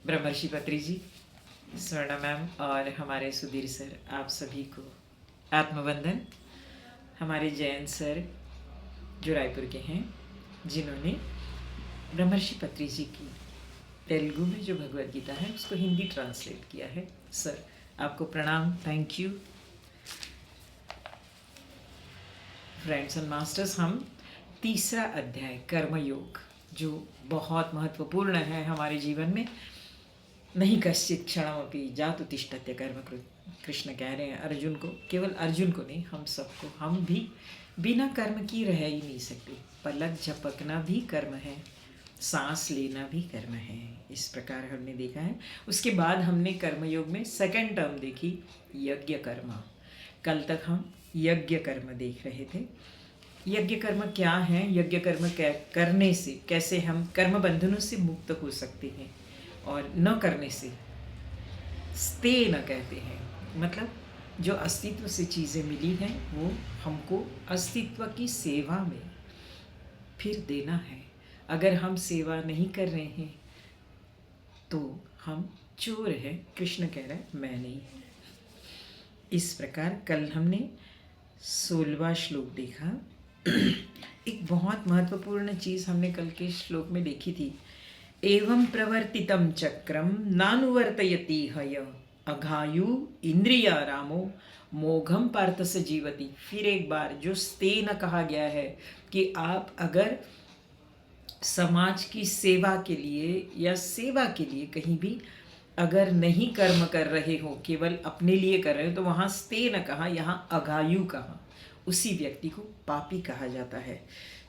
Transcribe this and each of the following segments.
ब्रह्मर्षि पत्री जी, स्वर्णा मैम और हमारे सुधीर सर, आप सभी को आत्मवंदन। हमारे जयंत सर जो रायपुर के हैं, जिन्होंने ब्रह्मर्षि पत्री जी की तेलुगु में जो भगवद गीता है उसको हिंदी ट्रांसलेट किया है। सर आपको प्रणाम, thank you. Friends and masters, हम तीसरा अध्याय कर्मयोग, जो बहुत महत्वपूर्ण है हमारे जीवन में, नहीं कश्चित क्षणमपि जातु तिष्ठत्य कर्मकृत, कृष्ण कह रहे हैं अर्जुन को, केवल अर्जुन को नहीं, हम सबको। हम भी बिना कर्म की रह ही नहीं सकते। पलक झपकना भी कर्म है, सांस लेना भी कर्म है, इस प्रकार हमने देखा है। उसके बाद हमने कर्मयोग में सेकंड टर्म देखी, यज्ञ कर्म। कल तक हम यज्ञ कर्म देख रहे थे। यज्ञ कर्म क्या है, यज्ञ कर्म करने से कैसे हम कर्म बंधनों से मुक्त हो सकते हैं, और न करने से स्ते न कहते हैं, मतलब जो अस्तित्व से चीज़ें मिली हैं वो हमको अस्तित्व की सेवा में फिर देना है। अगर हम सेवा नहीं कर रहे हैं तो हम चोर हैं, कृष्ण कह रहा है मैं नहीं। इस प्रकार कल हमने 16वां श्लोक देखा। एक बहुत महत्वपूर्ण चीज़ हमने कल के श्लोक में देखी थी, एवं प्रवर्तितं चक्रम नानुवर्तयति हय अघायु इंद्रिया रामो मोघम पार्थ स जीवति। फिर एक बार जो स्तेन कहा गया है कि आप अगर समाज की सेवा के लिए या सेवा के लिए कहीं भी अगर नहीं कर्म कर रहे हो, केवल अपने लिए कर रहे हो, तो वहाँ स्तेन कहा, यहाँ अघायु कहा, उसी व्यक्ति को पापी कहा जाता है।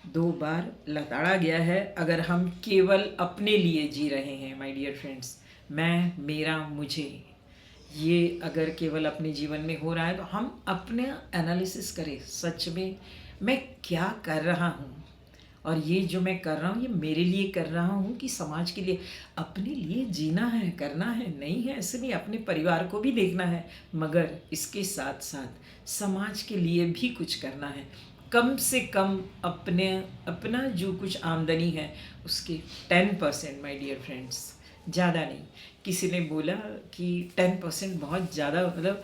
2 बार लताड़ा गया है। अगर हम केवल अपने लिए जी रहे हैं, माय डियर फ्रेंड्स, मैं, मेरा, मुझे, ये अगर केवल अपने जीवन में हो रहा है तो हम अपने एनालिसिस करें, सच में मैं क्या कर रहा हूँ, और ये जो मैं कर रहा हूँ ये मेरे लिए कर रहा हूँ कि समाज के लिए। अपने लिए जीना है, करना है, नहीं है ऐसे नहीं, अपने परिवार को भी देखना है, मगर इसके साथ साथ समाज के लिए भी कुछ करना है। कम से कम अपना जो कुछ आमदनी है उसके 10%, माय डियर फ्रेंड्स, ज़्यादा नहीं। किसी ने बोला कि 10% बहुत ज़्यादा, मतलब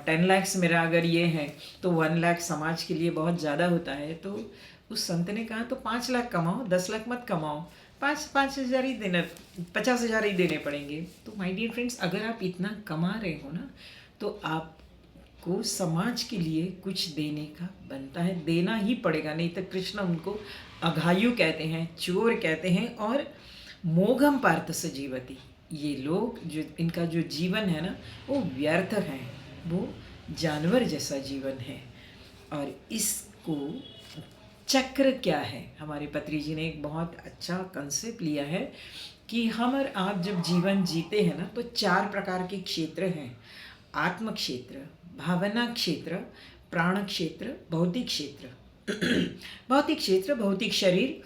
10 लाख मेरा अगर ये है तो 1 लाख समाज के लिए बहुत ज़्यादा होता है। तो उस संत ने कहा तो 5 लाख कमाओ, 10 लाख मत कमाओ, 5,000 ही देना, 50,000 ही देने पड़ेंगे। तो माय डियर फ्रेंड्स, अगर आप इतना कमा रहे हो ना, तो आपको समाज के लिए कुछ देने का बनता है, देना ही पड़ेगा, नहीं तो कृष्ण उनको अघायु कहते हैं, चोर कहते हैं, और मोघम पार्थ स जीवति। ये लोग जो, इनका जो जीवन है ना वो व्यर्थ है, वो जानवर जैसा जीवन है। और इसको चक्र क्या है, हमारे पत्री जी ने एक बहुत अच्छा कंसेप्ट लिया है कि हम और आप जब जीवन जीते हैं ना तो 4 प्रकार के क्षेत्र हैं, आत्म क्षेत्र, भावना क्षेत्र, प्राण क्षेत्र, भौतिक क्षेत्र। भौतिक क्षेत्र, भौतिक शरीर,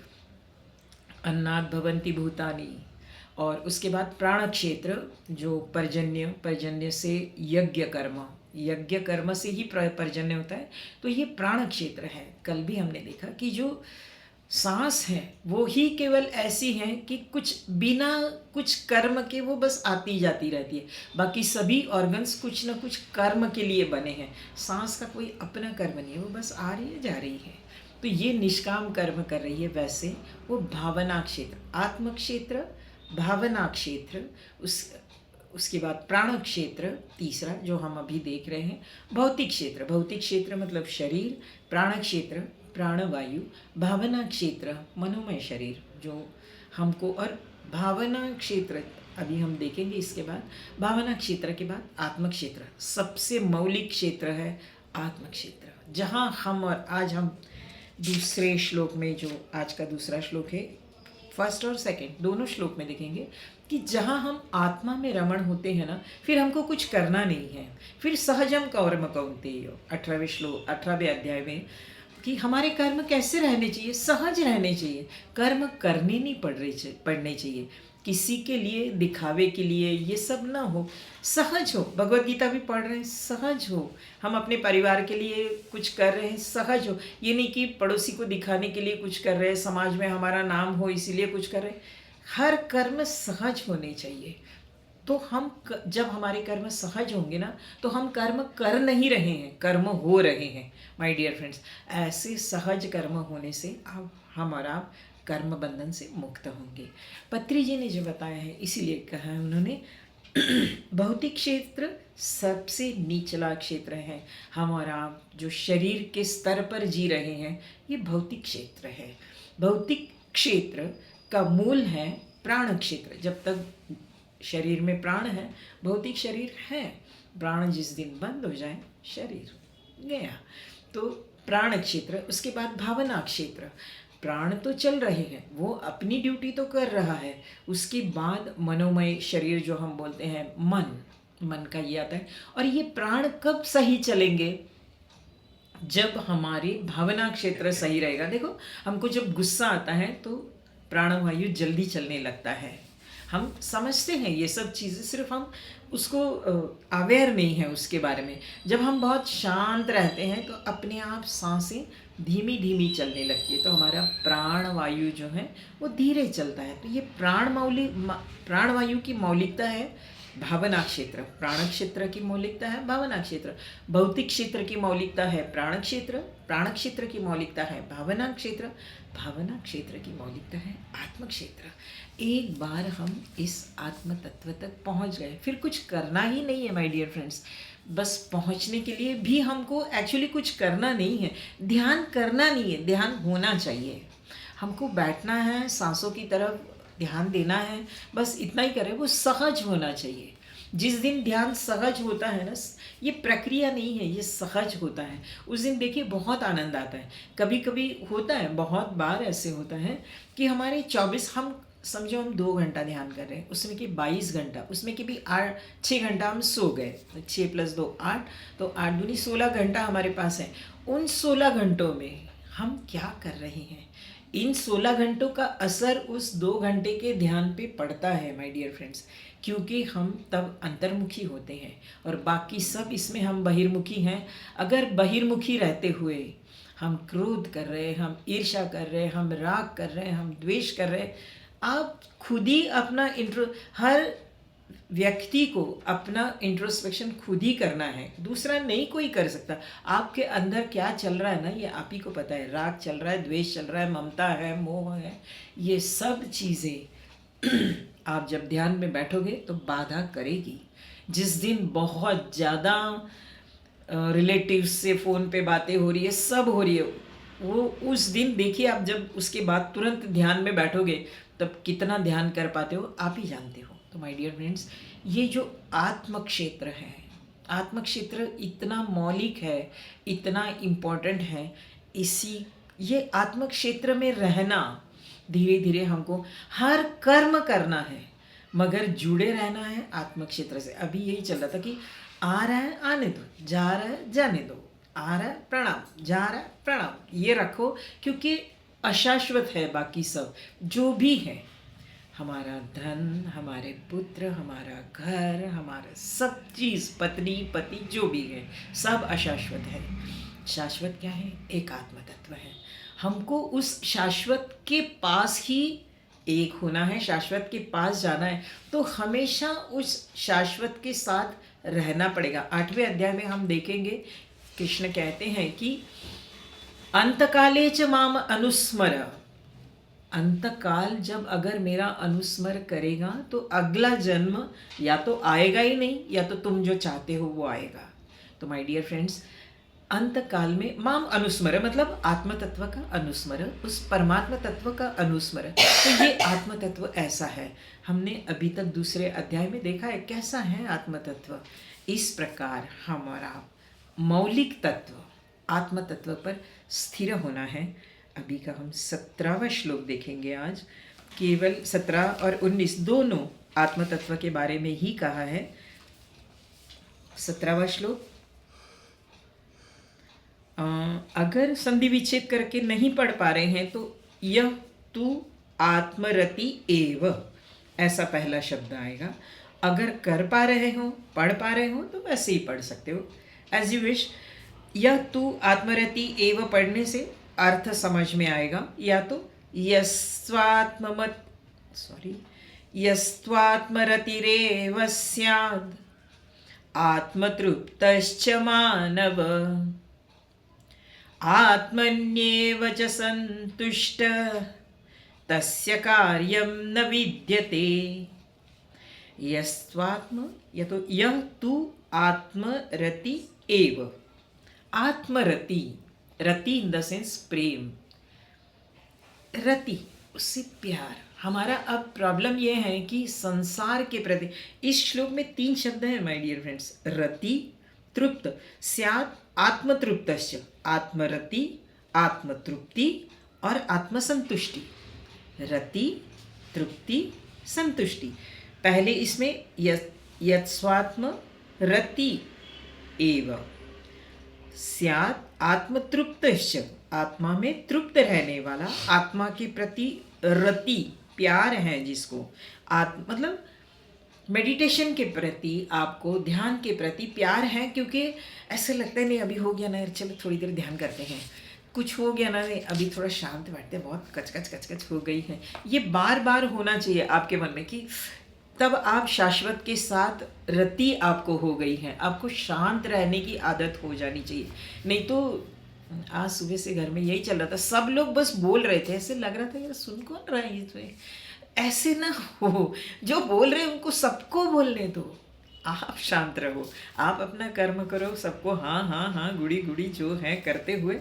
अन्नाद भवन्ति भूतानि, और उसके बाद प्राण क्षेत्र जो पर्जन्य से यज्ञ कर्म से ही पर्जन्य होता है, तो ये प्राण क्षेत्र है। कल भी हमने देखा कि जो सांस है वो ही केवल ऐसी है कि कुछ बिना कुछ कर्म के वो बस आती जाती रहती है, बाकी सभी ऑर्गन्स कुछ न कुछ कर्म के लिए बने हैं। सांस का कोई अपना कर्म नहीं है, वो बस आ रही है जा रही है, तो ये निष्काम कर्म कर रही है। वैसे वो भावना क्षेत्र, आत्म क्षेत्र, भावना क्षेत्र, उसके बाद प्राण क्षेत्र तीसरा जो हम अभी देख रहे हैं, भौतिक क्षेत्र, भौतिक क्षेत्र मतलब शरीर, प्राण क्षेत्र प्राणवायु, भावना क्षेत्र मनोमय शरीर जो हमको, और भावना क्षेत्र अभी हम देखेंगे इसके बाद। भावना क्षेत्र के बाद आत्म क्षेत्र, सबसे मौलिक क्षेत्र है आत्म क्षेत्र, जहाँ हम, और आज हम दूसरे श्लोक में, जो आज का दूसरा श्लोक है, फर्स्ट और सेकंड दोनों श्लोक में देखेंगे कि जहाँ हम आत्मा में रमण होते हैं ना, फिर हमको कुछ करना नहीं है। फिर सहजम कर्म कौन्तेय 18वें श्लोक, 18वें अध्याय में, कि हमारे कर्म कैसे रहने चाहिए, सहज रहने चाहिए, कर्म करने नहीं पड़ने चाहिए, किसी के लिए दिखावे के लिए ये सब ना हो, सहज हो। भगवत गीता भी पढ़ रहे हैं, सहज हो। हम अपने परिवार के लिए कुछ कर रहे हैं, सहज हो। ये नहीं कि पड़ोसी को दिखाने के लिए कुछ कर रहे हैं, समाज में हमारा नाम हो इसीलिए कुछ कर रहे हैं। हर कर्म सहज होने चाहिए। तो हम जब हमारे कर्म सहज होंगे ना, तो हम कर्म कर नहीं रहे हैं, कर्म हो रहे हैं। माय डियर फ्रेंड्स, ऐसे सहज कर्म होने से अब हम और आप कर्म बंधन से मुक्त होंगे। पत्री जी ने जो बताया है, इसीलिए कहा है उन्होंने भौतिक क्षेत्र सबसे निचला क्षेत्र है। हम और आप जो शरीर के स्तर पर जी रहे हैं, ये भौतिक क्षेत्र है। भौतिक क्षेत्र का मूल है प्राण क्षेत्र। जब तक शरीर में प्राण है, भौतिक शरीर है। प्राण जिस दिन बंद हो जाए, शरीर गया। तो प्राण क्षेत्र, उसके बाद भावना क्षेत्र। प्राण तो चल रहे हैं, वो अपनी ड्यूटी तो कर रहा है। उसके बाद मनोमय शरीर जो हम बोलते हैं, मन का ये आता है। और ये प्राण कब सही चलेंगे? जब हमारी भावना क्षेत्र सही रहेगा। देखो, हमको जब गुस्सा आता है तो प्राणवायु जल्दी चलने लगता है। हम समझते हैं ये सब चीज़ें, सिर्फ हम उसको अवेयर नहीं है उसके बारे में। जब हम बहुत शांत रहते हैं तो अपने आप सांसें धीमी धीमी चलने लगती है, तो हमारा प्राणवायु जो है वो धीरे चलता है। तो ये प्राणवायु की मौलिकता है भावना क्षेत्र। प्राण क्षेत्र की मौलिकता है भावना क्षेत्र। भौतिक क्षेत्र की मौलिकता है प्राण क्षेत्र। प्राण क्षेत्र की मौलिकता है भावना क्षेत्र। भावना क्षेत्र की मौलिकता है आत्म क्षेत्र। एक बार हम इस आत्म तत्व तक पहुंच गए, फिर कुछ करना ही नहीं है माय डियर फ्रेंड्स। बस पहुंचने के लिए भी हमको एक्चुअली कुछ करना नहीं है, ध्यान करना नहीं है, ध्यान होना चाहिए। हमको बैठना है, सांसों की तरफ ध्यान देना है, बस इतना ही करें। वो सहज होना चाहिए। जिस दिन ध्यान सहज होता है ना, ये प्रक्रिया नहीं है, ये सहज होता है, उस दिन देखिए बहुत आनंद आता है। कभी कभी होता है, बहुत बार ऐसे होता है कि हमारे 24, हम समझो हम 2 घंटा ध्यान कर रहे हैं, उसमें कि 22 घंटा, उसमें कि भी 6 घंटा हम सो गए, 6 + 2 8, तो 8 दूनी 16 घंटा हमारे पास है। उन 16 घंटों में हम क्या कर रहे हैं? इन 16 घंटों का असर उस 2 घंटे के ध्यान पे पड़ता है माय डियर फ्रेंड्स, क्योंकि हम तब अंतर्मुखी होते हैं और बाकी सब इसमें हम बहिर्मुखी हैं। अगर बहिर्मुखी रहते हुए हम क्रोध कर रहे हैं, हम ईर्ष्या कर रहे हैं, हम राग कर रहे हैं, हम द्वेष कर रहे हैं, आप खुद ही अपना हर व्यक्ति को अपना इंट्रोस्पेक्शन खुद ही करना है, दूसरा नहीं कोई कर सकता। आपके अंदर क्या चल रहा है ना, ये आप ही को पता है। राग चल रहा है, द्वेष चल रहा है, ममता है, मोह है, ये सब चीज़ें आप जब ध्यान में बैठोगे तो बाधा करेगी। जिस दिन बहुत ज़्यादा रिलेटिव्स से फ़ोन पे बातें हो रही है, सब हो रही है, वो उस दिन देखिए आप जब उसके बाद तुरंत ध्यान में बैठोगे तब कितना ध्यान कर पाते हो आप ही जानते हो। तो माय डियर फ्रेंड्स, ये जो आत्म क्षेत्र है, आत्म क्षेत्र इतना मौलिक है, इतना इम्पोर्टेंट है। ये आत्म क्षेत्र में रहना, धीरे धीरे हमको हर कर्म करना है, मगर जुड़े रहना है आत्म क्षेत्र से। अभी यही चल रहा था कि आ रहा है आने दो, जा रहा है जाने दो, आ रहा है प्रणाम, जा रहा है प्रणाम, ये रखो, क्योंकि अशाश्वत है बाकी सब जो भी है। हमारा धन, हमारे पुत्र, हमारा घर, हमारा सब चीज़, पत्नी पति जो भी है, सब अशाश्वत है। शाश्वत क्या है? एक आत्म तत्व है। हमको उस शाश्वत के पास ही एक होना है, शाश्वत के पास जाना है, तो हमेशा उस शाश्वत के साथ रहना पड़ेगा। 8वें अध्याय में हम देखेंगे, कृष्ण कहते हैं कि अंतकाले च माम अनुस्मर। अंतकाल जब अगर मेरा अनुस्मर करेगा तो अगला जन्म या तो आएगा ही नहीं, या तो तुम जो चाहते हो वो आएगा। तो माय डियर फ्रेंड्स, अंतकाल में माम अनुस्मर मतलब आत्म तत्व का अनुस्मर, उस परमात्मा तत्व का अनुस्मर। तो ये आत्म तत्व ऐसा है। हमने अभी तक दूसरे अध्याय में देखा है कैसा है आत्म तत्व। इस प्रकार हमारा मौलिक तत्व आत्म तत्व पर स्थिर होना है। अभी का हम 17वां श्लोक देखेंगे आज। केवल 17 और 19 दोनों आत्म तत्व के बारे में ही कहा है। 17वां श्लोक, अगर संधि विच्छेद करके नहीं पढ़ पा रहे हैं तो यह तू आत्मरति एव, ऐसा पहला शब्द आएगा। अगर कर पा रहे हो, पढ़ पा रहे हो तो वैसे ही पढ़ सकते हो, एज यू विश। यह तू आत्मरति एव पढ़ने से अर्थ समझ में आएगा, या तो यस्वात्ममत सॉरी, यस्त्वात्मरतिरेव स्याद् आत्मतृप्तश्च मानव आत्मन्येव च संतुष्ट तस्य कार्यं न विद्यते। यस्त्वात्म, यह तू आत्मरति एव। आत्मरति, रति इन द सेंस प्रेम, रति उससे प्यार। हमारा अब प्रॉब्लम यह है कि संसार के प्रति, इस श्लोक में 3 शब्द हैं माय डियर फ्रेंड्स, रति, तृप्त, स्यात् आत्मतृप्तश्च। आत्मरति, आत्मतृप्ति और आत्मसंतुष्टि। रति, तृप्ति, संतुष्टि। पहले इसमें यत्स्वात्म रति एव स्यात् आत्मतृप्तश्च, आत्मा में तृप्त रहने वाला, आत्मा के प्रति रति प्यार है जिसको, मतलब मेडिटेशन के प्रति, आपको ध्यान के प्रति प्यार है, क्योंकि ऐसे लगता है नहीं अभी हो गया ना यार, चलो थोड़ी देर ध्यान करते हैं, कुछ हो गया ना, नहीं अभी थोड़ा शांत बैठते हैं, बहुत कचकच हो गई है। ये बार बार होना चाहिए आपके मन में, कि तब आप शाश्वत के साथ रति आपको हो गई है, आपको शांत रहने की आदत हो जानी चाहिए। नहीं तो आज सुबह से घर में यही चल रहा था, सब लोग बस बोल रहे थे, ऐसे लग रहा था यार सुन कौन रहा है इसमें। ऐसे ना हो, जो बोल रहे हैं उनको सबको बोलने दो, आप शांत रहो, आप अपना कर्म करो, सबको हाँ हाँ हाँ गुड़ी गुड़ी जो है करते हुए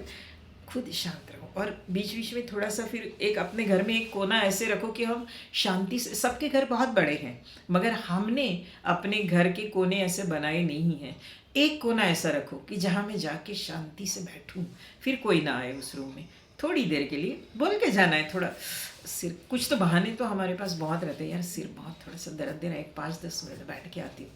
खुद शांत रहो। और बीच बीच में थोड़ा सा फिर एक अपने घर में एक कोना ऐसे रखो कि हम शांति से, सबके घर बहुत बड़े हैं मगर हमने अपने घर के कोने ऐसे बनाए नहीं हैं, एक कोना ऐसा रखो कि जहाँ मैं जाके शांति से बैठूं, फिर कोई ना आए उस रूम में, थोड़ी देर के लिए बोल के जाना है। थोड़ा सिर, कुछ तो बहाने तो हमारे पास बहुत रहते हैं, यार सिर बहुत थोड़ा सा दर्द दे रहा है, 5-10 मिनट बैठ के आती हूँ।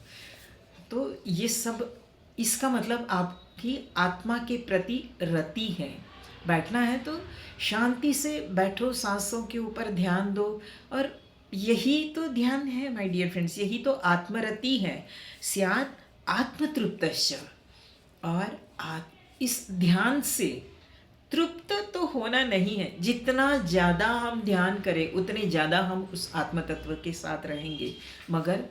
तो ये सब, इसका मतलब आपकी आत्मा के प्रति रति है। बैठना है तो शांति से बैठो, सांसों के ऊपर ध्यान दो, और यही तो ध्यान है माय डियर फ्रेंड्स, यही तो आत्मरति है। स्यात् आत्मतृप्तश्च, और इस ध्यान से तृप्त तो होना नहीं है, जितना ज़्यादा हम ध्यान करें उतने ज़्यादा हम उस आत्म तत्व के साथ रहेंगे। मगर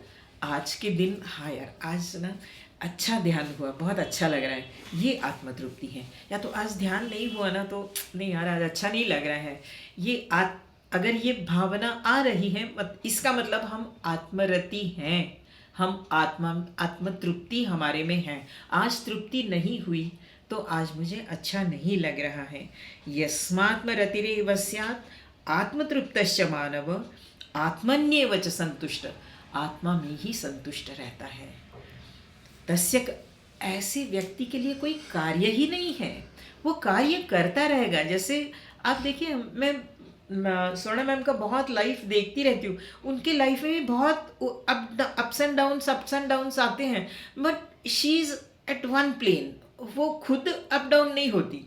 आज के दिन, हाँ यार आज ना अच्छा ध्यान हुआ, बहुत अच्छा लग रहा है, ये आत्मतृप्ति है। या तो आज ध्यान नहीं हुआ ना तो नहीं यार आज अच्छा नहीं लग रहा है, ये अगर ये भावना आ रही है इसका मतलब हम आत्मरति हैं, हम आत्मतृप्ति हमारे में है। आज तृप्ति नहीं हुई तो आज मुझे अच्छा नहीं लग रहा है। यस्मात्मरतिरेव स्यात् आत्मतृप्तश्च मानव आत्मन्येव च संतुष्ट, आत्मा में ही संतुष्ट रहता है। तस्य, ऐसे व्यक्ति के लिए कोई कार्य ही नहीं है, वो कार्य करता रहेगा। जैसे आप देखिए, मैं स्वर्ण मैम का बहुत लाइफ देखती रहती हूँ, उनके लाइफ में भी बहुत अप्स एंड डाउन्स आते हैं, but she is at one plane, वो खुद अप डाउन नहीं होती।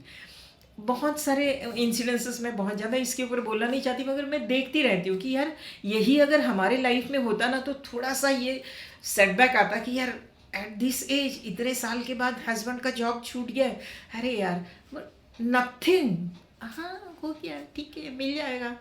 बहुत सारे इंसिडेंसेस में बहुत ज़्यादा इसके ऊपर बोलना नहीं चाहती, मगर मैं देखती रहती हूँ कि यार यही अगर हमारे लाइफ में होता ना तो थोड़ा सा ये सेटबैक आता कि यार एट दिस एज, इतने साल के बाद हस्बैंड का जॉब छूट गया है, अरे यार नथिंग, हाँ हो गया ठीक है मिल जाएगा।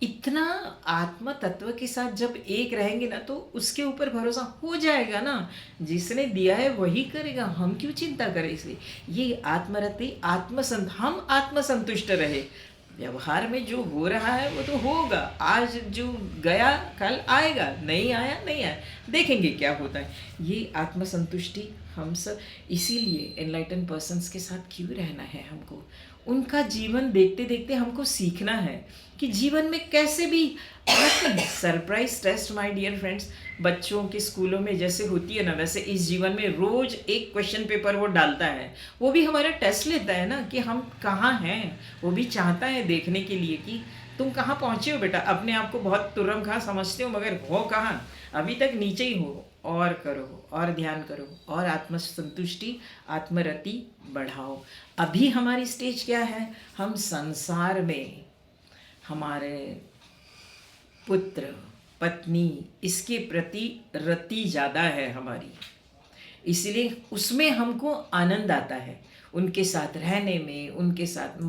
इतना आत्म तत्व के साथ जब एक रहेंगे ना तो उसके ऊपर भरोसा हो जाएगा ना, जिसने दिया है वही करेगा, हम क्यों चिंता करें। इसलिए ये आत्मरति, हम आत्मसंतुष्ट रहे, व्यवहार में जो हो रहा है वो तो होगा, आज जो गया कल आएगा, नहीं आया नहीं आया, देखेंगे क्या होता है। ये आत्मसंतुष्टि हम सब, इसीलिए एनलाइटन पर्सन्स के साथ क्यों रहना है हमको, उनका जीवन देखते देखते हमको सीखना है कि जीवन में कैसे भी surprise test my dear friends, बच्चों के स्कूलों में जैसे होती है ना, वैसे इस जीवन में रोज एक क्वेश्चन पेपर वो डालता है, वो भी हमारा टेस्ट लेता है ना कि हम कहाँ हैं, वो भी चाहता है देखने के लिए कि तुम कहाँ पहुँचे हो बेटा। अपने आप को बहुत तुर्रम खा समझते हो मगर हो कहाँ, अभी तक नीचे ही हो, और करो और ध्यान करो और आत्मसंतुष्टि आत्मरति बढ़ाओ। अभी हमारी स्टेज क्या है, हम संसार में हमारे पुत्र पत्नी इसके प्रति रति ज़्यादा है हमारी, इसलिए उसमें हमको आनंद आता है, उनके साथ रहने में, उनके साथ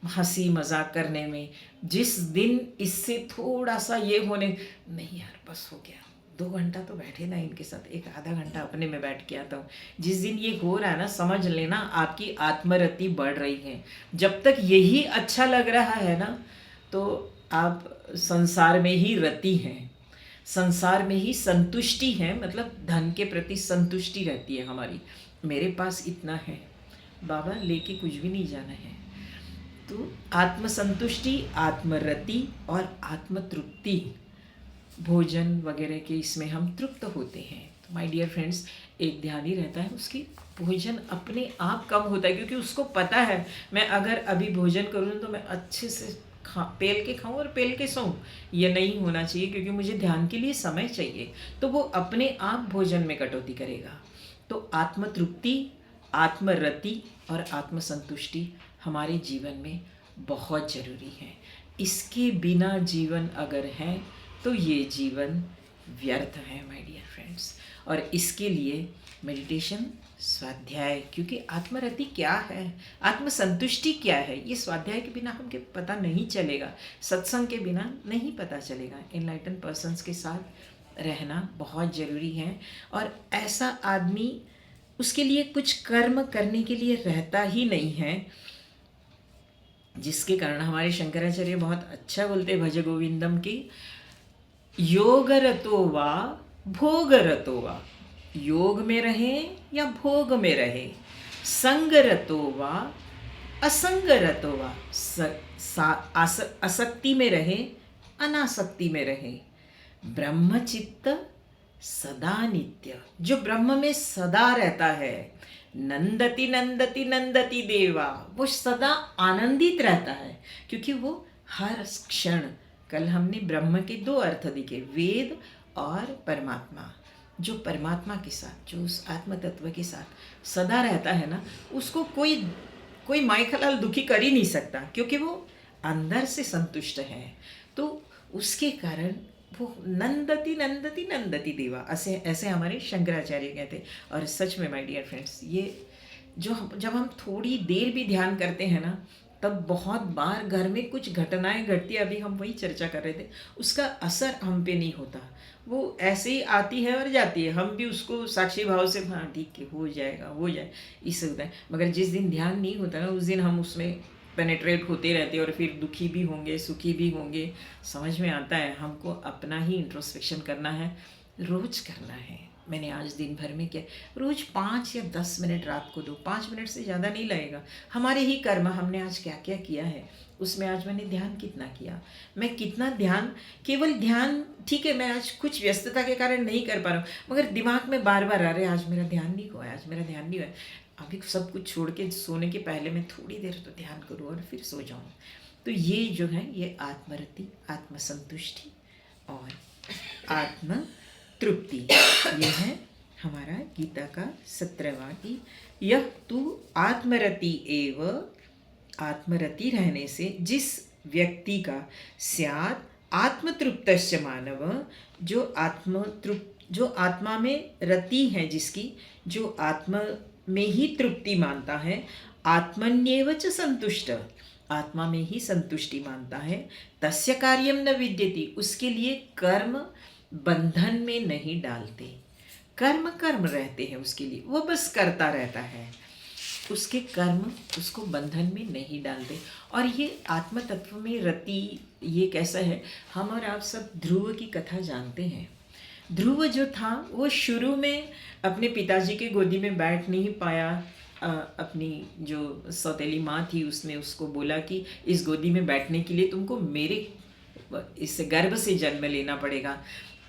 हंसी मजाक करने में। जिस दिन इससे थोड़ा सा ये होने, नहीं यार बस हो गया, 2 घंटा तो बैठे ना इनके साथ, एक आधा घंटा अपने में बैठ के आता हूँ, जिस दिन ये हो रहा है ना, समझ लेना आपकी आत्मरति बढ़ रही है। जब तक यही अच्छा लग रहा है ना, तो आप संसार में ही रति हैं, संसार में ही संतुष्टि है, मतलब धन के प्रति संतुष्टि रहती है हमारी। मेरे पास इतना है, बाबा लेके कुछ भी नहीं जाना है। तो आत्मसंतुष्टि, आत्मरति और आत्मतृप्ति, भोजन वगैरह के इसमें हम तृप्त होते हैं। तो माय डियर फ्रेंड्स, एक ध्यानी रहता है, उसकी भोजन अपने आप कम होता है, क्योंकि उसको पता है मैं अगर अभी भोजन करूँ तो मैं अच्छे से पेल के खाऊं और पेल के सोऊं। ये नहीं होना चाहिए, क्योंकि मुझे ध्यान के लिए समय चाहिए। तो वो अपने आप भोजन में कटौती करेगा। तो आत्मतृप्ति, आत्मरति और आत्मसंतुष्टि हमारे जीवन में बहुत ज़रूरी है। इसके बिना जीवन अगर है तो ये जीवन व्यर्थ है माय डियर फ्रेंड्स। और इसके लिए मेडिटेशन, स्वाध्याय, क्योंकि आत्मरति क्या है, आत्मसंतुष्टि क्या है, ये स्वाध्याय के बिना हमके पता नहीं चलेगा, सत्संग के बिना नहीं पता चलेगा। एनलाइटन पर्सन्स के साथ रहना बहुत ज़रूरी है। और ऐसा आदमी, उसके लिए कुछ कर्म करने के लिए रहता ही नहीं है, जिसके कारण हमारे शंकराचार्य बहुत अच्छा बोलते भज गोविंदम की, योगरतो वा भोगरतो वा, योग में रहे या भोग में रहे, संगरतो वा असंगरतो वा, आसक्ति में रहे अनासक्ति में रहे, ब्रह्मचित्त सदा नित्य, जो ब्रह्म में सदा रहता है, नंदति नंदति नंदति देवा, वो सदा आनंदित रहता है, क्योंकि वो हर क्षण, कल हमने ब्रह्म के 2 अर्थ दिखे, वेद और परमात्मा। जो परमात्मा के साथ, जो उस आत्म तत्व के साथ सदा रहता है ना, उसको कोई माइखलाल दुखी कर ही नहीं सकता, क्योंकि वो अंदर से संतुष्ट है। तो उसके कारण वो नंदति नंदति नंदति देवा, ऐसे हमारे शंकराचार्य कहते। और सच में माय डियर फ्रेंड्स, ये जब हम थोड़ी देर भी ध्यान करते हैं ना, तब बहुत बार घर में कुछ घटनाएं घटती है, अभी हम वही चर्चा कर रहे थे, उसका असर हम पे नहीं होता, वो ऐसे ही आती है और जाती है, हम भी उसको साक्षी भाव से हाँ ठीक है हो जाएगा हो जाए, इससे होता है। मगर जिस दिन ध्यान नहीं होता ना, उस दिन हम उसमें पेनेट्रेट होते रहते हैं, और फिर दुखी भी होंगे, सुखी भी होंगे। समझ में आता है हमको अपना ही इंट्रोस्पेक्शन करना है, रोज़ करना है। मैंने आज दिन भर में क्या, रोज़ 5 या 10 मिनट रात को दो, 5 मिनट से ज़्यादा नहीं लगेगा। हमारे ही कर्म, हमने आज क्या क्या किया है, उसमें आज मैंने ध्यान कितना किया, मैं कितना ध्यान, केवल ध्यान, ठीक है मैं आज कुछ व्यस्तता के कारण नहीं कर पा रहा हूँ, मगर दिमाग में बार बार आ रहे आज मेरा ध्यान नहीं हुआ, आज मेरा ध्यान नहीं हुआ, अभी सब कुछ छोड़ के सोने के पहले मैं थोड़ी देर तो ध्यान करूँ और फिर सो जाऊँ। तो ये जो है, ये आत्मरति, आत्मसंतुष्टि और आत्म तृप्ति, ये है हमारा गीता का 17वां की, यह तू आत्मरति एव, आत्मरति रहने से जिस व्यक्ति का स्यात् आत्मतृप्तश्च मानव, जो आत्मा में रति है जिसकी, जो आत्मा में ही तृप्ति मानता है, आत्मन्येव च संतुष्ट, आत्मा में ही संतुष्टि मानता है, तस्य कार्यम न विद्यति, उसके लिए कर्म बंधन में नहीं डालते, कर्म रहते हैं उसके लिए, वो बस करता रहता है, उसके कर्म उसको बंधन में नहीं डालते। और ये आत्म तत्व में रति, ये कैसा है, हम और आप सब ध्रुव की कथा जानते हैं। ध्रुव जो था, वो शुरू में अपने पिताजी के गोदी में बैठ नहीं पाया, अपनी जो सौतेली माँ थी उसने उसको बोला कि इस गोदी में बैठने के लिए तुमको मेरे इस गर्भ से जन्म लेना पड़ेगा।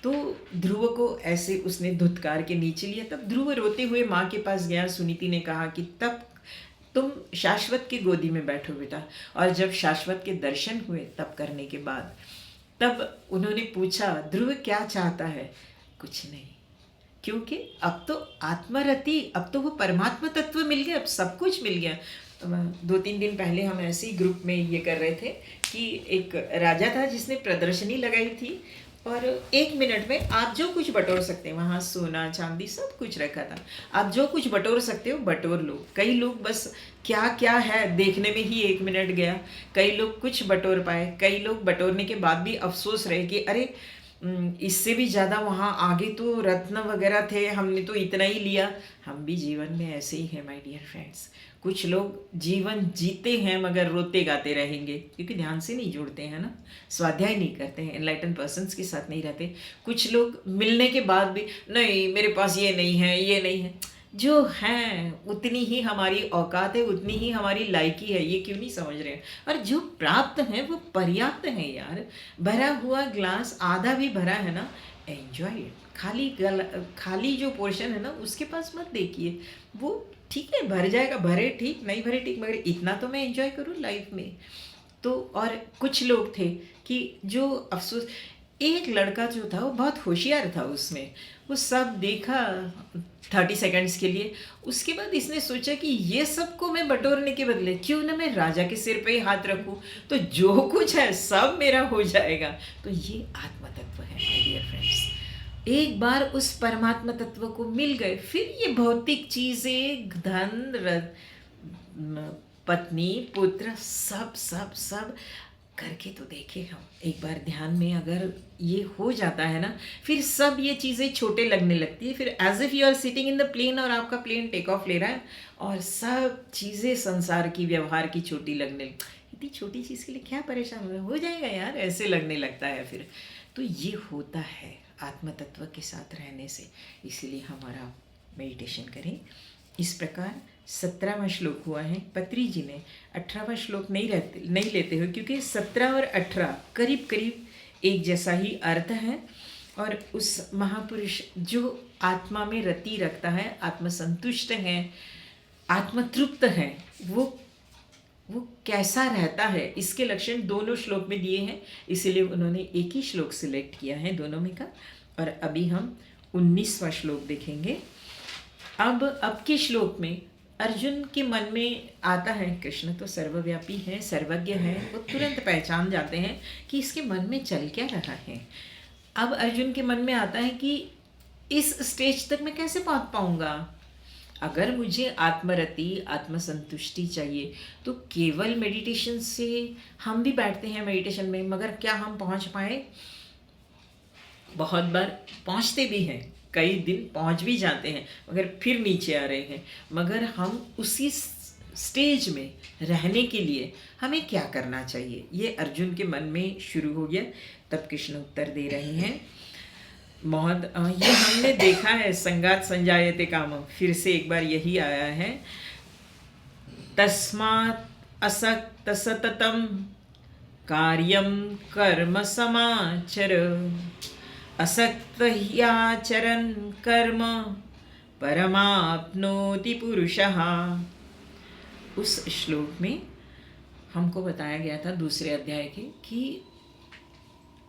तो ध्रुव को ऐसे उसने धुतकार के नीचे लिया। तब ध्रुव रोते हुए माँ के पास गया। सुनीति ने कहा कि तब तुम शाश्वत की गोदी में बैठो बेटा, और जब शाश्वत के दर्शन हुए तब करने के बाद, तब उन्होंने पूछा ध्रुव क्या चाहता है, कुछ नहीं, क्योंकि अब तो आत्मरति, अब तो वो परमात्मा तत्व मिल गया, अब सब कुछ मिल गया। 2-3 दिन पहले हम ऐसे ही ग्रुप में ये कर रहे थे कि एक राजा था जिसने प्रदर्शनी लगाई थी, और 1 मिनट में आप जो कुछ बटोर सकते हैं, वहाँ सोना चांदी सब कुछ रखा था, आप जो कुछ बटोर सकते हो बटोर लो। कई लोग बस क्या क्या है देखने में ही 1 मिनट गया, कई लोग कुछ बटोर पाए, कई लोग बटोरने के बाद भी अफसोस रहे कि अरे इससे भी ज़्यादा वहाँ आगे तो रत्न वगैरह थे, हमने तो इतना ही लिया। हम भी जीवन में ऐसे ही हैं माय डियर फ्रेंड्स। कुछ लोग जीवन जीते हैं मगर रोते गाते रहेंगे, क्योंकि ध्यान से नहीं जुड़ते हैं ना, स्वाध्याय नहीं करते हैं, एनलाइटन पर्सन्स के साथ नहीं रहते। कुछ लोग मिलने के बाद भी नहीं मेरे पास ये नहीं है, ये नहीं है। जो हैं उतनी ही हमारी औकात है, उतनी ही हमारी लायकी है, ये क्यों नहीं समझ रहे हैं। और जो प्राप्त है वो पर्याप्त है यार। भरा हुआ ग्लास आधा भी भरा है ना, एंजॉय इट। खाली जो पोर्शन है ना उसके पास मत देखिए, वो ठीक है भर जाएगा, भरे ठीक, नहीं भरे ठीक, मगर इतना तो मैं एंजॉय करूँ लाइफ में। तो और कुछ लोग थे कि जो अफसोस, एक लड़का जो था वो बहुत होशियार था, उसमें वो सब देखा 30 सेकंड्स के लिए, उसके बाद इसने सोचा कि ये सबको मैं बटोरने के बदले क्यों ना मैं राजा के सिर पे ही हाथ रखूं, तो जो कुछ है सब मेरा हो जाएगा। तो ये आत्म तत्व है माय डियर फ्रेंड्स। एक बार उस परमात्मा तत्व को मिल गए, फिर ये भौतिक चीजें, धन, पत्नी, पुत्र, सब सब सब करके तो देखे हम एक बार ध्यान में। अगर ये हो जाता है ना, फिर सब ये चीज़ें छोटे लगने लगती है। फिर as if you are sitting in the plane और आपका प्लेन टेक ऑफ ले रहा है और सब चीज़ें संसार की, व्यवहार की छोटी लगने, इतनी छोटी चीज़ के लिए क्या परेशान हो जाएगा यार, ऐसे लगने लगता है फिर। तो ये होता है आत्म तत्व के साथ रहने से। इसीलिए हमारा मेडिटेशन करें इस प्रकार। 17वां श्लोक हुआ है। पत्री जी ने 18वां श्लोक नहीं लेते हो, क्योंकि 17 और 18 करीब करीब एक जैसा ही अर्थ है। और उस महापुरुष जो आत्मा में रति रखता है, आत्मसंतुष्ट है, आत्मतृप्त है, वो कैसा रहता है, इसके लक्षण दोनों श्लोक में दिए हैं। इसीलिए उन्होंने एक ही श्लोक सिलेक्ट किया है दोनों में का। और अभी हम 19वां श्लोक देखेंगे। अब के श्लोक में अर्जुन के मन में आता है, कृष्ण तो सर्वव्यापी है, सर्वज्ञ है, वो तुरंत पहचान जाते हैं कि इसके मन में चल क्या रहा है। अब अर्जुन के मन में आता है कि इस स्टेज तक मैं कैसे पहुंच पाऊंगा। अगर मुझे आत्मरति, आत्मसंतुष्टि चाहिए तो केवल मेडिटेशन से, हम भी बैठते हैं मेडिटेशन में, मगर क्या हम पहुंच पाए। बहुत बार पहुंचते भी हैं, कई दिन पहुंच भी जाते हैं, मगर फिर नीचे आ रहे हैं। मगर हम उसी स्टेज में रहने के लिए हमें क्या करना चाहिए, ये अर्जुन के मन में शुरू हो गया। तब कृष्ण उत्तर दे रहे हैं, ये हमने देखा है, संगात संजायते काम, फिर से एक बार यही आया है। तस्मात् असक्त सततम कार्यम कर्म समाचर, असक्त ह्याचरन् कर्म परमाप्नोति पुरुषः। उस श्लोक में हमको बताया गया था दूसरे अध्याय के कि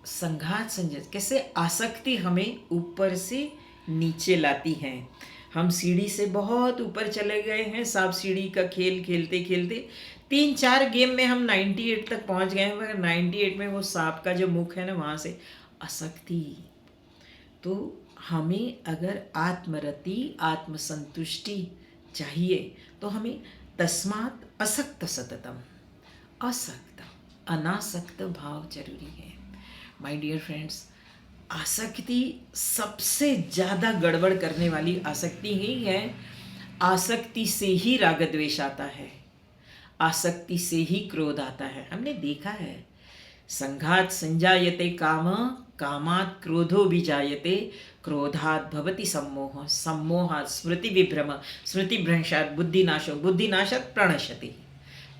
संघात संजय कैसे आसक्ति हमें ऊपर से नीचे लाती है। हम सीढ़ी से बहुत ऊपर चले गए हैं, सांप सीढ़ी का खेल खेलते खेलते 3-4 गेम में हम 98 तक पहुंच गए हैं, मगर 98 में वो सांप का जो मुख है ना, वहाँ से आसक्ति। तो हमें अगर आत्मरति, आत्मसंतुष्टि चाहिए तो हमें तस्मात् असक्त सततम, असक्त अनासक्त भाव जरूरी है माय डियर फ्रेंड्स। आसक्ति सबसे ज़्यादा गड़बड़ करने वाली आसक्ति ही है। आसक्ति से ही राग द्वेष आता है, आसक्ति से ही क्रोध आता है। हमने देखा है, संघात संजायते काम, कामात् क्रोधो विजायते, क्रोधात् भवति सम्मोह, सम्मोहात् स्मृति विभ्रम, स्मृति भ्रंशात् बुद्धिनाशो, बुद्धिनाशात् प्रणश्यति।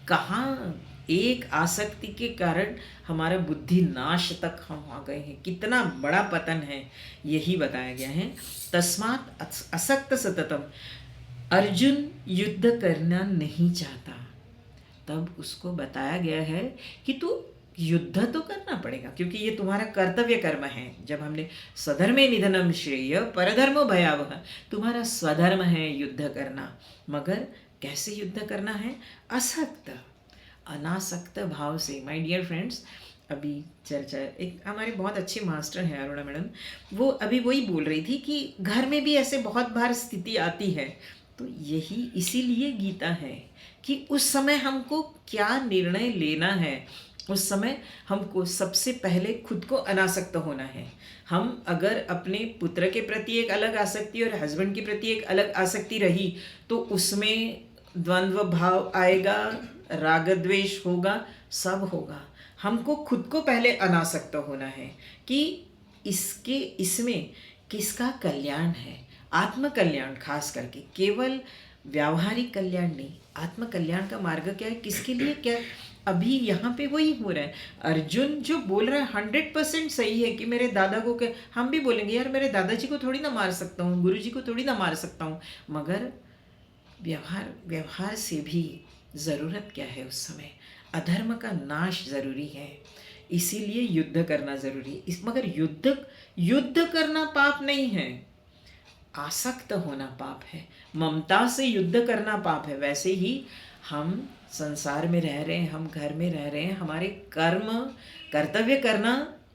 कहाँ एक आसक्ति के कारण हमारा बुद्धि नाश तक हम आ गए हैं, कितना बड़ा पतन है, यही बताया गया है। तस्मात् असक्त सततम, अर्जुन युद्ध करना नहीं चाहता, तब उसको बताया गया है कि तू युद्ध तो करना पड़ेगा, क्योंकि ये तुम्हारा कर्तव्य कर्म है। जब हमने स्वधर्मे निधनम श्रेय परधर्मो भयावह, तुम्हारा स्वधर्म है युद्ध करना, मगर कैसे युद्ध करना है, असक्त अनासक्त भाव से। माय डियर फ्रेंड्स, अभी चर्चा, एक हमारे बहुत अच्छे मास्टर हैं अरुणा मैडम, वो अभी वही बोल रही थी कि घर में भी ऐसे बहुत बार स्थिति आती है, तो यही इसीलिए गीता है कि उस समय हमको क्या निर्णय लेना है। उस समय हमको सबसे पहले खुद को अनासक्त होना है। हम अगर अपने पुत्र के प्रति एक अलग आसक्ति और हस्बैंड के प्रति एक अलग आसक्ति रही तो उसमें द्वंद्व भाव आएगा, राग द्वेष होगा, सब होगा। हमको खुद को पहले अनासक्त होना है कि इसमें किसका कल्याण है, आत्म कल्याण, खास करके केवल व्यावहारिक कल्याण नहीं, आत्म कल्याण का मार्ग क्या है, किसके लिए क्या। अभी यहाँ पे वही हो रहा है। अर्जुन जो बोल रहा है 100% सही है कि मेरे दादा को क्या, हम भी बोलेंगे यार मेरे दादाजी को थोड़ी ना मार सकता हूँ, गुरु जी को थोड़ी ना मार सकता हूँ, मगर व्यवहार से भी ज़रूरत क्या है उस समय, अधर्म का नाश ज़रूरी है, इसीलिए युद्ध करना ज़रूरी है। मगर युद्ध करना पाप नहीं है, आसक्त होना पाप है, ममता से युद्ध करना पाप है। वैसे ही हम संसार में रह रहे हैं, हम घर में रह रहे हैं, हमारे कर्तव्य करना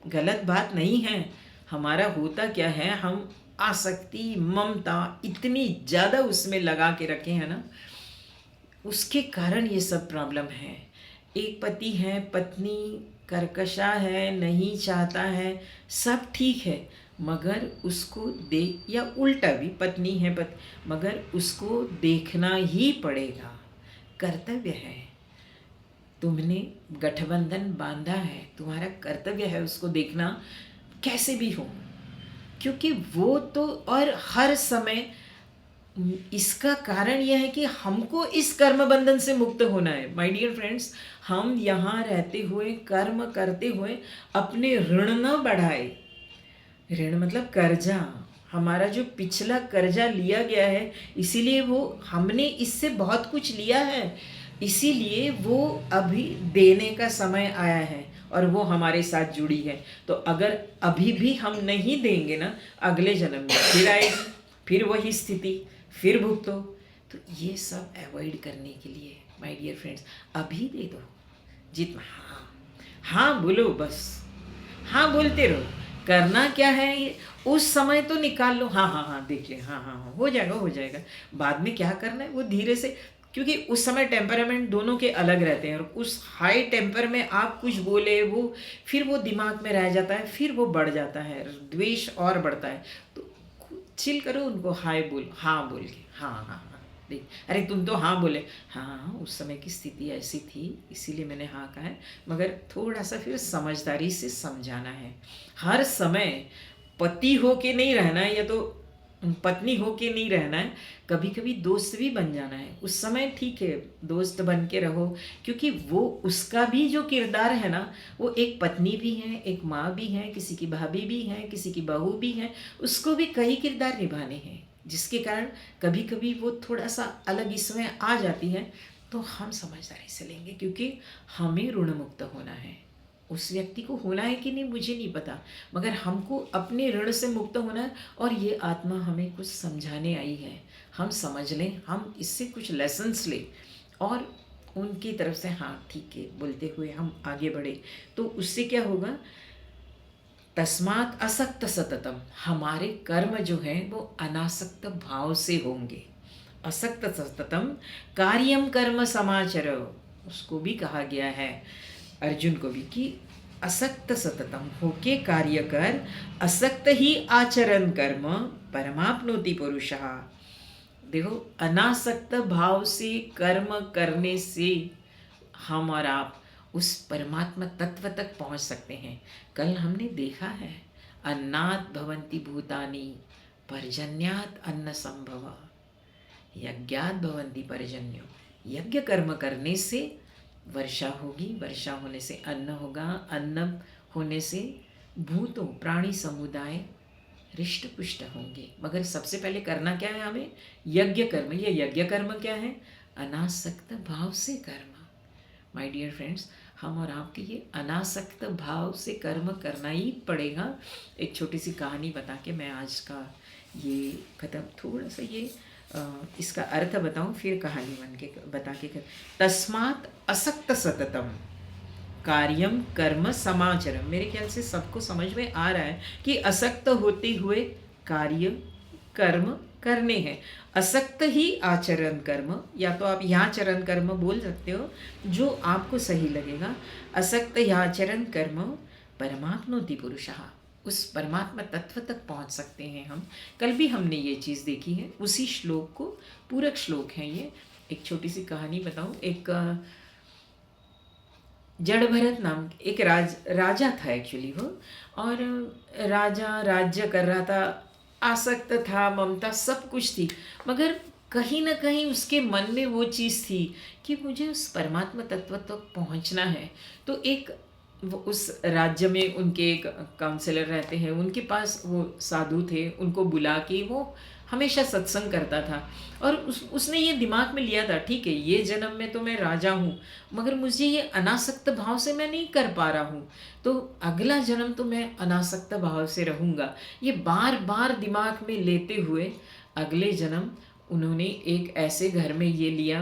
गलत बात नहीं है। हमारा होता क्या है, हम आसक्ति ममता इतनी ज़्यादा उसमें लगा के रखे हैं ना, उसके कारण ये सब प्रॉब्लम है। एक पति है, पत्नी कर्कशा है, नहीं चाहता है, सब ठीक है, मगर उसको देख, या उल्टा भी पत्नी है मगर उसको देखना ही पड़ेगा, कर्तव्य है। तुमने गठबंधन बांधा है, तुम्हारा कर्तव्य है उसको देखना कैसे भी हो, क्योंकि वो तो, और हर समय इसका कारण यह है कि हमको इस कर्म बंधन से मुक्त होना है। माय डियर फ्रेंड्स, हम यहाँ रहते हुए कर्म करते हुए अपने ऋण न बढ़ाए। ऋण मतलब कर्जा, हमारा जो पिछला कर्जा लिया गया है, इसीलिए वो हमने इससे बहुत कुछ लिया है, इसीलिए वो अभी देने का समय आया है और वो हमारे साथ जुड़ी है। तो अगर अभी भी हम नहीं देंगे ना, अगले जन्म में फिर आएगी, फिर वही स्थिति, फिर भुगतो। तो ये सब अवॉइड करने के लिए माय डियर फ्रेंड्स, अभी दे दो जितना, हाँ बोलो, बस हाँ बोलते रहो। करना क्या है, ये उस समय तो निकाल लो, हाँ देख ले, हाँ हो जाएगा। बाद में क्या करना है वो धीरे से, क्योंकि उस समय टेम्परामेंट दोनों के अलग रहते हैं, और उस हाई टेम्पर में आप कुछ बोले, वो फिर वो दिमाग में रह जाता है, फिर वो बढ़ जाता है, द्वेष और बढ़ता है। तो चिल करो, उनको हाय बोल, हाँ बोल के, हाँ देख, अरे तुम तो हाँ बोले, हाँ उस समय की स्थिति ऐसी थी इसीलिए मैंने हाँ कहा है, मगर थोड़ा सा फिर समझदारी से समझाना है। हर समय पति हो के नहीं रहना है, या तो पत्नी हो के नहीं रहना है, कभी कभी दोस्त भी बन जाना है। उस समय ठीक है, दोस्त बन के रहो, क्योंकि वो उसका भी जो किरदार है ना, वो एक पत्नी भी है, एक माँ भी है, किसी की भाभी भी है, किसी की बहू भी है, उसको भी कई किरदार निभाने हैं, जिसके कारण कभी कभी वो थोड़ा सा अलग इसमें आ जाती है। तो हम समझदारी से लेंगे, क्योंकि हमें ऋण मुक्त होना है। उस व्यक्ति को होना है कि नहीं मुझे नहीं पता, मगर हमको अपने ऋण से मुक्त होना है, और ये आत्मा हमें कुछ समझाने आई है, हम समझ लें, हम इससे कुछ लेसन्स लें, और उनकी तरफ से हाँ ठीक है बोलते हुए हम आगे बढ़े। तो उससे क्या होगा, तस्मात् असक्त सततम, हमारे कर्म जो हैं वो अनासक्त भाव से होंगे। असक्त सततम कार्यम कर्म समाचर, उसको भी कहा गया है अर्जुन को भी कि असक्त सततम होके कार्य कर, असक्त ही आचरण कर्म परमाप्नोति पुरुषः। देखो, अनासक्त भाव से कर्म करने से हम और आप उस परमात्मा तत्व तक पहुंच सकते हैं। कल हमने देखा है, अन्नात् भवन्ति भूतानि पर्जन्यात् अन्न संभव, यज्ञात् भवन्ति पर्जन्यो, यज्ञ कर्म करने से वर्षा होगी, वर्षा होने से अन्न होगा, अन्न होने से भूतों प्राणी समुदाय हृष्ट पुष्ट होंगे। मगर सबसे पहले करना क्या है हमें, यज्ञ कर्म। ये यज्ञ कर्म क्या है, अनासक्त भाव से कर्म। माय डियर फ्रेंड्स, हम और आपके ये अनासक्त भाव से कर्म करना ही पड़ेगा। एक छोटी सी कहानी बता के मैं आज का ये खत्म, थोड़ा सा ये इसका अर्थ बताऊं, फिर कहानी बन के बता के कर। तस्मात् असक्त सततम, कार्यम कर्म समाचरम। मेरे ख्याल से सबको समझ में आ रहा है कि असक्त होते हुए कार्य कर्म करने हैं। असक्त ही आचरण कर्म, या तो आप यहाँ चरण कर्म बोल सकते हो, जो आपको सही लगेगा। असक्त आचरण कर्म परमात्मोति पुरुषः, उस परमात्मा तत्व तक पहुँच सकते हैं हम। कल भी हमने ये चीज़ देखी है, उसी श्लोक को, पूरक श्लोक है ये। एक छोटी सी कहानी बताऊँ। एक जड़ भरत नाम एक राजा था एक्चुअली वो, और राजा राज्य कर रहा था, आसक्त था, ममता सब कुछ थी, मगर कहीं ना कहीं उसके मन में वो चीज़ थी कि मुझे उस परमात्मा तत्व तक पहुंचना है। तो एक उस राज्य में उनके एक काउंसलर रहते हैं, उनके पास वो साधु थे, उनको बुला के वो हमेशा सत्संग करता था। और उसने ये दिमाग में लिया था, ठीक है ये जन्म में तो मैं राजा हूँ, मगर मुझे ये अनासक्त भाव से मैं नहीं कर पा रहा हूँ, तो अगला जन्म तो मैं अनासक्त भाव से रहूँगा। ये बार बार दिमाग में लेते हुए अगले जन्म उन्होंने एक ऐसे घर में ये लिया,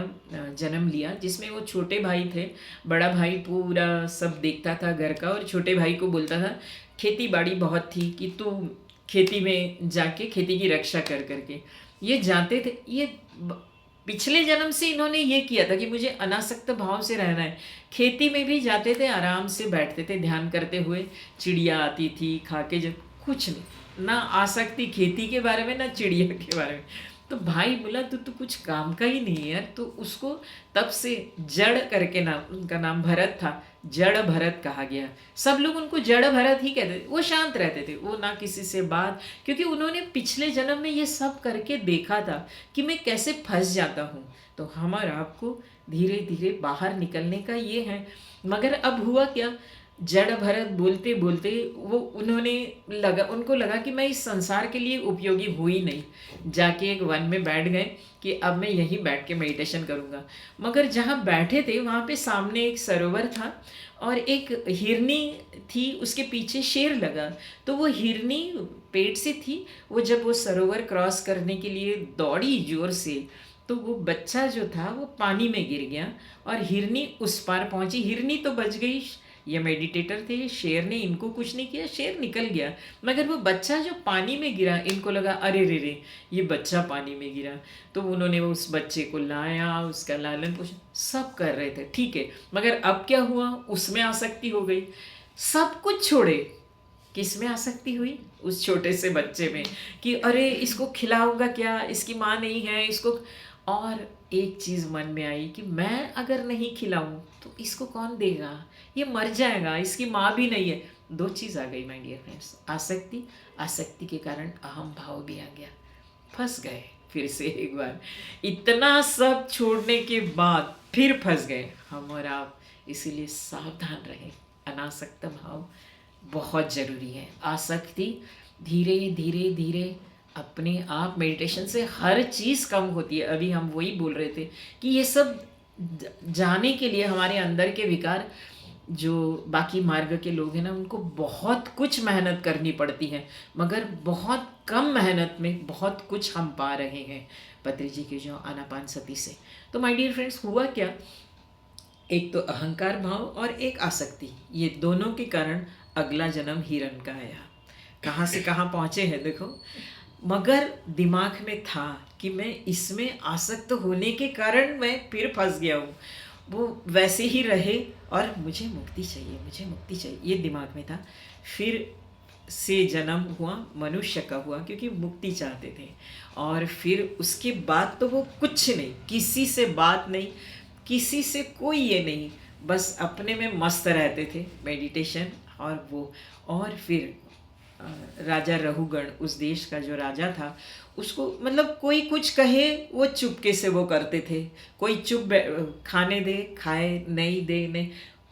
जन्म लिया, जिसमें वो छोटे भाई थे। बड़ा भाई पूरा सब देखता था घर का, और छोटे भाई को बोलता था खेती बाड़ी बहुत थी कि तू खेती में जाके खेती की रक्षा कर करके। ये जानते थे, ये पिछले जन्म से इन्होंने ये किया था कि मुझे अनासक्त भाव से रहना है। खेती में भी जाते थे, आराम से बैठते थे ध्यान करते हुए, चिड़िया आती थी खा के, जब कुछ नहीं, ना आसक्ति खेती के बारे में ना चिड़िया के बारे में। तो भाई बोला तू कुछ काम का ही नहीं है यार। तो उसको तब से जड़ करके नाम, उनका नाम भरत था, जड़ भरत कहा गया। सब लोग उनको जड़ भरत ही कहते थे। वो शांत रहते थे, वो ना किसी से बात, क्योंकि उन्होंने पिछले जन्म में ये सब करके देखा था कि मैं कैसे फंस जाता हूँ। तो हमारा आपको धीरे धीरे बाहर निकलने का ये है। मगर अब हुआ क्या, जड़ भरत बोलते बोलते वो उनको लगा कि मैं इस संसार के लिए उपयोगी हुई नहीं। जाके एक वन में बैठ गए कि अब मैं यहीं बैठ के मेडिटेशन करूँगा। मगर जहाँ बैठे थे वहाँ पे सामने एक सरोवर था, और एक हिरनी थी, उसके पीछे शेर लगा। तो वो हिरनी पेट से थी, वो जब वो सरोवर क्रॉस करने के लिए दौड़ी जोर से, तो वो बच्चा जो था वो पानी में गिर गया, और हिरनी उस पार पहुंची। हिरनी तो बच गई, ये मेडिटेटर थे, शेर ने इनको कुछ नहीं किया, शेर निकल गया। मगर वो बच्चा जो पानी में गिरा, इनको लगा अरे रे रे ये बच्चा पानी में गिरा। तो उन्होंने उस बच्चे को लाया, उसका लालन पोषण सब कर रहे थे, ठीक है। मगर अब क्या हुआ, उसमें आसक्ति हो गई। सब कुछ छोड़े, किस में आसक्ति हुई, उस छोटे से बच्चे में, कि अरे इसको खिलाऊंगा क्या, इसकी माँ नहीं है इसको। और एक चीज़ मन में आई कि मैं अगर नहीं खिलाऊं तो इसको कौन देगा, ये मर जाएगा, इसकी माँ भी नहीं है। दो चीज़ आ गई माय डियर फ्रेंड्स, आसक्ति, आसक्ति के कारण अहम भाव भी आ गया, फंस गए फिर से एक बार। इतना सब छोड़ने के बाद फिर फंस गए हम और आप। इसीलिए सावधान रहें, अनासक्त भाव बहुत ज़रूरी है। आसक्ति धीरे धीरे धीरे अपने आप मेडिटेशन से हर चीज़ कम होती है। अभी हम वही बोल रहे थे कि ये सब जाने के लिए हमारे अंदर के विकार, जो बाकी मार्ग के लोग हैं ना, उनको बहुत कुछ मेहनत करनी पड़ती है, मगर बहुत कम मेहनत में बहुत कुछ हम पा रहे हैं पत्री जी के जो आनापानसती से। तो माय डियर फ्रेंड्स, हुआ क्या, एक तो अहंकार भाव और एक आसक्ति, ये दोनों के कारण अगला जन्म हिरण का आया। कहाँ से कहाँ पहुँचे हैं देखो। मगर दिमाग में था कि मैं इसमें आसक्त होने के कारण मैं फिर फंस गया हूँ, वो वैसे ही रहे और मुझे मुक्ति चाहिए, मुझे मुक्ति चाहिए, ये दिमाग में था। फिर से जन्म हुआ, मनुष्य का हुआ, क्योंकि मुक्ति चाहते थे। और फिर उसके बाद तो वो कुछ नहीं, किसी से बात नहीं, किसी से कोई ये नहीं, बस अपने में मस्त रहते थे, मेडिटेशन और वो। और फिर राजा रघुगण, उस देश का जो राजा था, उसको मतलब कोई कुछ कहे वो चुपके से वो करते थे। कोई चुप खाने दे खाए, नहीं दे नहीं,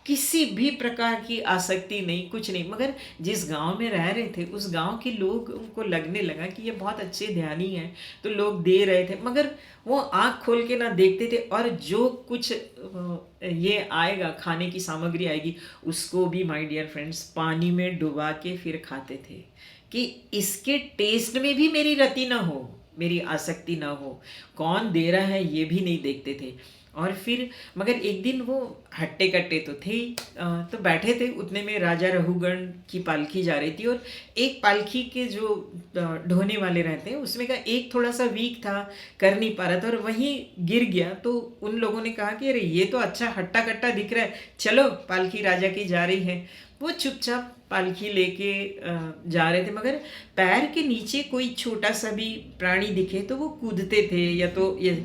किसी भी प्रकार की आसक्ति नहीं, कुछ नहीं। मगर जिस गांव में रह रहे थे, उस गांव के लोग, उनको लगने लगा कि ये बहुत अच्छे ध्यानी हैं, तो लोग दे रहे थे, मगर वो आँख खोल के ना देखते थे। और जो कुछ ये आएगा, खाने की सामग्री आएगी, उसको भी माय डियर फ्रेंड्स पानी में डुबा के फिर खाते थे, कि इसके टेस्ट में भी मेरी रति ना हो, मेरी आसक्ति ना हो। कौन दे रहा है ये भी नहीं देखते थे। और फिर मगर एक दिन वो हट्टे कट्टे तो थे ही, तो बैठे थे, उतने में राजा रघुगण की पालकी जा रही थी, और एक पालकी के जो ढोने वाले रहते हैं उसमें का एक थोड़ा सा वीक था, कर नहीं पा रहा था और वहीं गिर गया। तो उन लोगों ने कहा कि अरे ये तो अच्छा हट्टा कट्टा दिख रहा है, चलो पालकी राजा की जा रही है। वो चुपचाप पालकी लेके जा रहे थे, मगर पैर के नीचे कोई छोटा सा भी प्राणी दिखे तो वो कूदते थे या तो ये।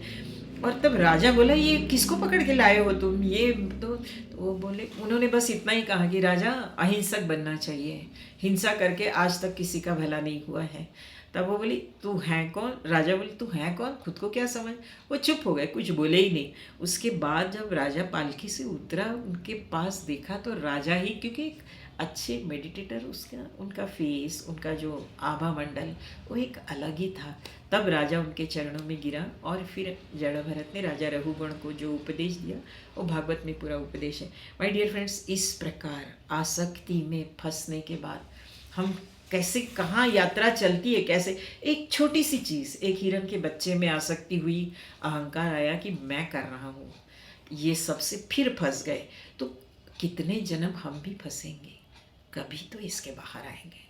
और तब राजा बोला ये किसको पकड़ के लाए हो तुम, ये तो वो बोले, उन्होंने बस इतना ही कहा कि राजा अहिंसक बनना चाहिए, हिंसा करके आज तक किसी का भला नहीं हुआ है। तब वो बोली तू है कौन, राजा बोले तू है कौन, खुद को क्या समझ। वो चुप हो गए, कुछ बोले ही नहीं। उसके बाद जब राजा पालकी से उतरा, उनके पास देखा तो राजा ही, क्योंकि एक अच्छे मेडिटेटर, उसका उनका फेस, उनका जो आभा मंडल वो एक अलग ही था। तब राजा उनके चरणों में गिरा और फिर जड़ भरत ने राजा रघुगण को जो उपदेश दिया वो भागवत में पूरा उपदेश है। माय डियर फ्रेंड्स, इस प्रकार आसक्ति में फंसने के बाद हम कैसे कहाँ यात्रा चलती है, कैसे एक छोटी सी चीज़, एक हिरन के बच्चे में आसक्ति हुई, अहंकार आया कि मैं कर रहा हूँ, ये सबसे फिर फंस गए। तो कितने जन्म हम भी फंसेंगे, कभी तो इसके बाहर आएंगे,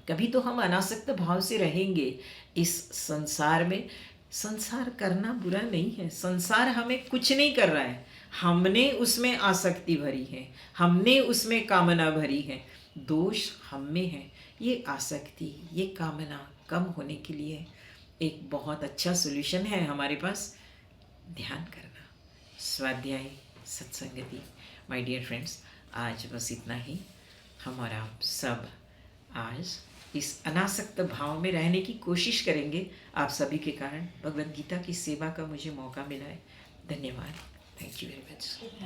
कभी तो हम अनासक्त भाव से रहेंगे इस संसार में। संसार करना बुरा नहीं है, संसार हमें कुछ नहीं कर रहा है, हमने उसमें आसक्ति भरी है, हमने उसमें कामना भरी है। दोष हम में है। ये आसक्ति, ये कामना कम होने के लिए एक बहुत अच्छा सॉल्यूशन है हमारे पास, ध्यान करना, स्वाध्याय, सत्संगति। माय डियर फ्रेंड्स, आज बस इतना ही। हम और आप सब आज इस अनासक्त भाव में रहने की कोशिश करेंगे। आप सभी के कारण भगवद गीता की सेवा का मुझे मौका मिला है। धन्यवाद। Thank you very much.